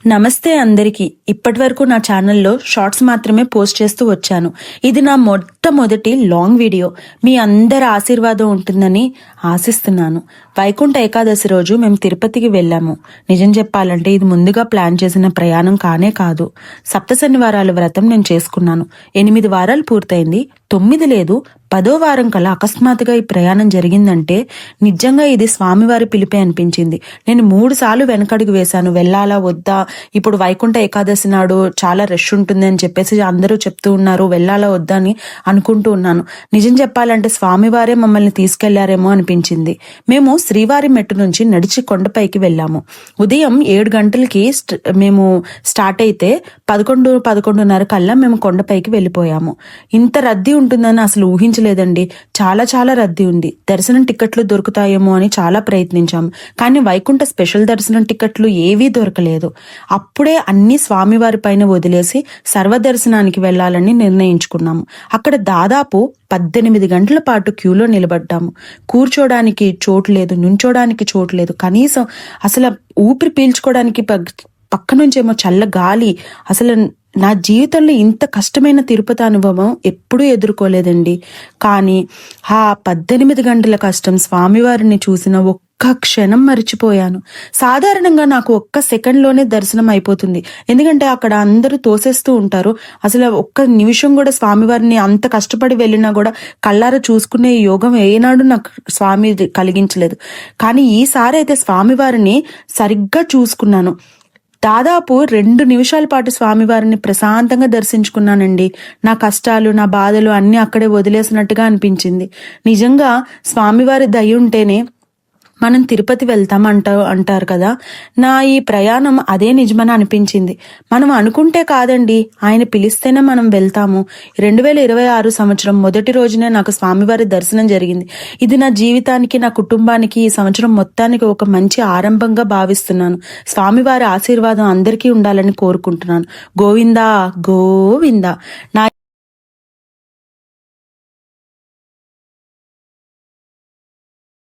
నమస్తే అందరికీ. ఇప్పటి వరకు నా ఛానల్లో షార్ట్స్ మాత్రమే పోస్ట్ చేస్తూ వచ్చాను. ఇది నా మొట్టమొదటి లాంగ్ వీడియో. మీ అందరి ఆశీర్వాదం ఉంటుందని ఆశిస్తున్నాను. వైకుంఠ ఏకాదశి రోజు మేము తిరుపతికి వెళ్ళాము. నిజం చెప్పాలంటే ఇది ముందుగా ప్లాన్ చేసిన ప్రయాణం కానే కాదు. సప్త శనివారాల వ్రతం నేను చేసుకున్నాను. 8 వారాలు పూర్తయింది. 9 లేదు, 10వ వారం కల్లా అకస్మాత్తుగా ఈ ప్రయాణం జరిగిందంటే నిజంగా ఇది స్వామివారి పిలిపే అనిపించింది. నేను 3 సార్లు వెనకడుగు వేశాను. వెళ్ళాలా వద్దా, ఇప్పుడు వైకుంఠ ఏకాదశి నాడు చాలా రష్ ఉంటుంది అని చెప్పేసి అందరూ చెప్తూ ఉన్నారు, వెళ్ళాలా వద్దా అని అనుకుంటూ ఉన్నాను. నిజం చెప్పాలంటే స్వామివారే మమ్మల్ని తీసుకెళ్లారేమో అనిపించింది. మేము శ్రీవారి మెట్టు నుంచి నడిచి కొండపైకి వెళ్ళాము. ఉదయం 7 గంటలకి మేము స్టార్ట్ అయితే 11-11:30 కల్లా మేము కొండపైకి వెళ్ళిపోయాము. ఇంత రద్దీ ఉంటుందని అసలు ఊహించలేదండి. చాలా రద్దీ ఉంది. దర్శనం టికెట్లు దొరుకుతాయేమో అని చాలా ప్రయత్నించాము, కానీ వైకుంఠ స్పెషల్ దర్శనం టికెట్లు ఏవీ దొరకలేదు. అప్పుడే అన్ని స్వామివారి పైన వదిలేసి సర్వదర్శనానికి వెళ్లాలని నిర్ణయించుకున్నాము. అక్కడ దాదాపు 18 గంటల పాటు క్యూలో నిలబడ్డాము. కూర్చోడానికి చోటు లేదు, నుంచోడానికి చోటు లేదు, కనీసం అసలు ఊపిరి పీల్చుకోవడానికి పక్క నుంచేమో చల్ల గాలి. అసలు నా జీవితంలో ఇంత కష్టమైన తిరుపతి అనుభవం ఎప్పుడూ ఎదుర్కోలేదండి. కానీ ఆ 18 గంటల కష్టం స్వామివారిని చూసిన ఒక్క క్షణం మర్చిపోయాను. సాధారణంగా నాకు ఒక్క సెకండ్లోనే దర్శనం అయిపోతుంది, ఎందుకంటే అక్కడ అందరూ తోసేస్తూ ఉంటారు. అసలు ఒక్క నిమిషం కూడా స్వామివారిని అంత కష్టపడి వెళ్ళినా కూడా కళ్ళారా చూసుకునే యోగం ఏనాడు నాకు స్వామి కలిగించలేదు. కానీ ఈసారి అయితే స్వామివారిని సరిగ్గా చూసుకున్నాను. దాదాపు 2 నిమిషాల పాటు స్వామివారిని ప్రశాంతంగా దర్శించుకున్నానండి. నా కష్టాలు, నా బాధలు అన్నీ అక్కడే వదిలేసినట్టుగా అనిపించింది. నిజంగా స్వామివారి దయ ఉంటేనే మనం తిరుపతి వెళ్తాం అంటారు కదా. నా ఈ ప్రయాణం అదే నిజమని అనిపించింది. మనం అనుకుంటే కాదండి, ఆయన పిలిస్తేనే మనం వెళ్తాము. 2026 సంవత్సరం మొదటి రోజునే నాకు స్వామివారి దర్శనం జరిగింది. ఇది నా జీవితానికి, నా కుటుంబానికి, ఈ సంవత్సరం మొత్తానికి ఒక మంచి ఆరంభంగా భావిస్తున్నాను. స్వామివారి ఆశీర్వాదం అందరికీ ఉండాలని కోరుకుంటున్నాను. గోవిందా గోవిందా. నా